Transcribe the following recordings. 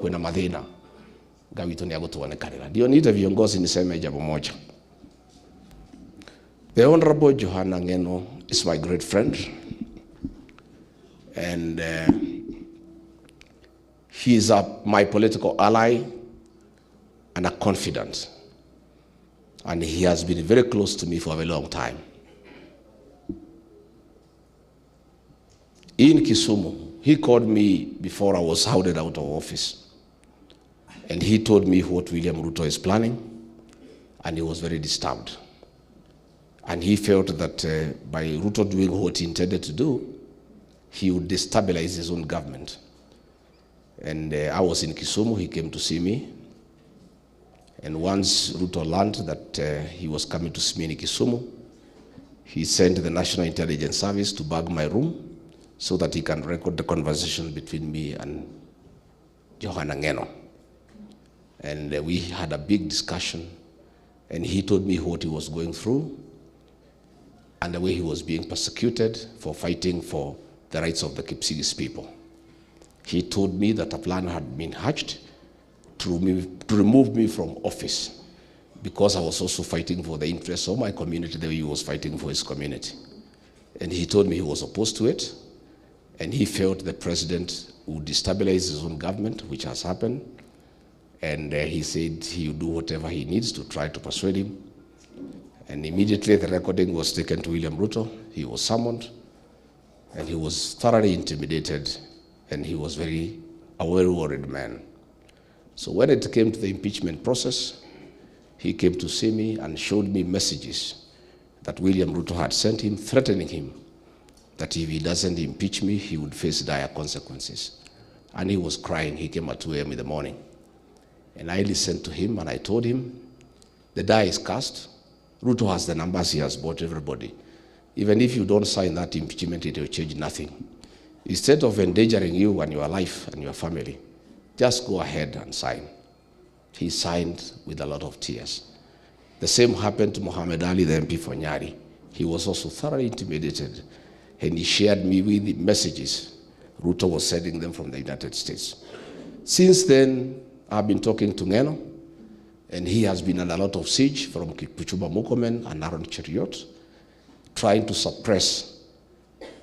kuna madhina gawito ni agotuonekanira. Ndio niite viongozi niseme jambo moja. The Honorable Ngeno is my great friend, and he is my political ally and a confidant, and he has been very close to me for a very long time. In Kisumu, he called me before I was hounded out of office, and he told me what William Ruto is planning, and he was very disturbed. And he felt that by Ruto doing what he intended to do, he would destabilize his own government. And I was in Kisumu, he came to see me. And once Ruto learned that he was coming to see me in Kisumu, he sent the National Intelligence Service to bag my room so that he can record the conversation between me and Ngeno. And we had a big discussion, and he told me what he was going through and the way he was being persecuted for fighting for the rights of the Kipsigis people. He told me that a plan had been hatched to remove me from office because I was also fighting for the interests of my community the way he was fighting for his community. And he told me he was opposed to it, and he felt the president would destabilize his own government, which has happened. And he said he would do whatever he needs to try to persuade him. And immediately the recording was taken to William Ruto. He was summoned, and he was thoroughly intimidated, and he was a very worried man. So when it came to the impeachment process, he came to see me and showed me messages that William Ruto had sent him, threatening him that if he doesn't impeach me, he would face dire consequences. And he was crying. He came at 2 a.m. in the morning. And I listened to him, and I told him, the die is cast. Ruto has the numbers, he has bought everybody. Even if you don't sign that impeachment, it will change nothing. Instead of endangering you and your life and your family, just go ahead and sign. He signed with a lot of tears. The same happened to Muhammad Ali, the MP for Nyari. He was also thoroughly intimidated, and he shared me with the messages Ruto was sending them from the United States. Since then, I've been talking to Ngeno, and he has been under a lot of siege from Kipchumba Murkomen and Aaron Cheriot, trying to suppress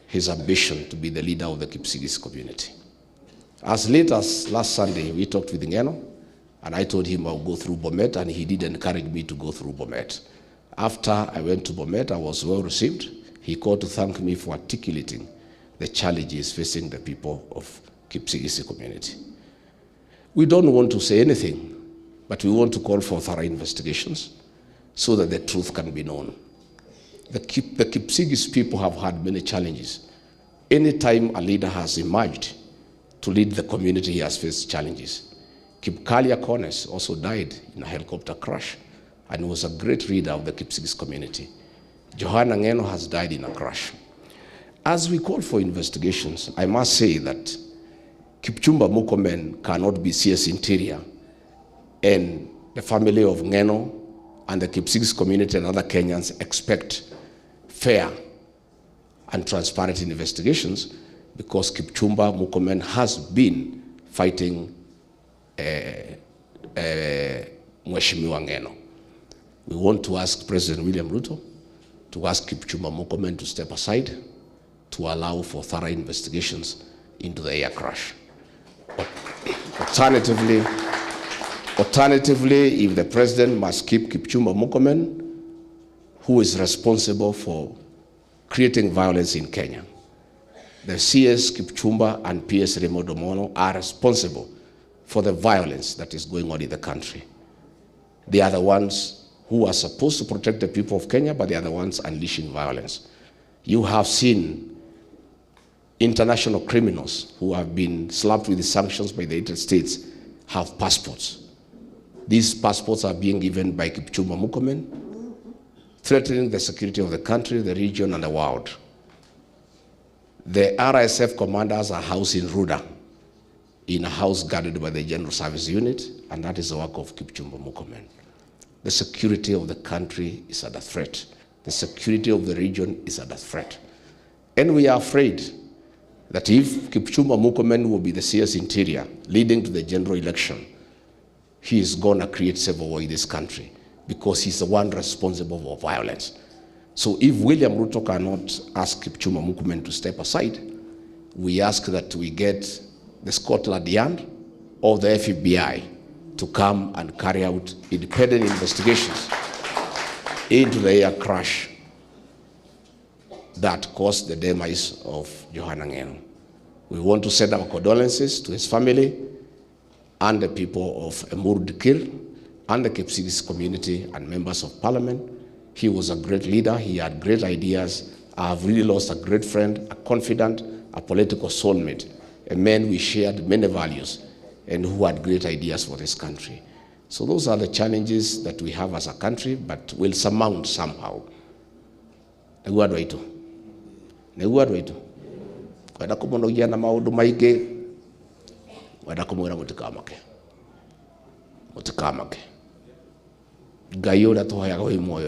his ambition to be the leader of the Kipsigis community. As late as last Sunday, we talked with Ngeno, and I told him I'll go through Bomet, and he did encourage me to go through Bomet. After I went to Bomet, I was well received. He called to thank me for articulating the challenges facing the people of Kipsigis community. We don't want to say anything, but we want to call for thorough investigations so that the truth can be known. The Kipsigis people have had many challenges. Anytime a leader has emerged to lead the community, he has faced challenges. Kipkalia Kones also died in a helicopter crash, and was a great leader of the Kipsigis community. Ngeno has died in a crash. As we call for investigations, I must say that Kipchumba Murkomen cannot be CS Interior, and the family of Ngeno and the Kipsigis community and other Kenyans expect fair and transparent investigations, because Kipchumba Murkomen has been fighting Mheshimiwa Ngeno. We want to ask President William Ruto to ask Kipchumba Murkomen to step aside to allow for thorough investigations into the air crash. Alternatively, if the president must keep Kipchumba Murkomen, who is responsible for creating violence in Kenya, the CS Kipchumba and PS Remodomono are responsible for the violence that is going on in the country. They are the ones who are supposed to protect the people of Kenya, but they are the ones unleashing violence. You have seen international criminals who have been slapped with the sanctions by the United States have passports. These passports are being given by Kipchumba Murkomen, threatening the security of the country, the region, and the world. The RSF commanders are housed in Ruda, in a house guarded by the General Service Unit, and that is the work of Kipchumba Murkomen. The security of the country is under threat. The security of the region is under threat. And we are afraid that if Kipchumba Murkomen will be the CS Interior leading to the general election, he is going to create civil war in this country because he's the one responsible for violence. So if William Ruto cannot ask Kipchumba Murkomen to step aside, we ask that we get the Scotland Yard or the FBI to come and carry out independent investigations into the air crash that caused the demise of Johanna Ngeno. We want to send our condolences to his family and the people of Emurudikir and the Kipsigis community and members of parliament. He was a great leader. He had great ideas. I have really lost a great friend, a confidant, a political soulmate, a man we shared many values and who had great ideas for this country. So those are the challenges that we have as a country, but we'll surmount somehow. Kwenda kumunogia na maundu maingi, wenda kumwira mutikamake. Ngai uria tuhoyaga wi muoyo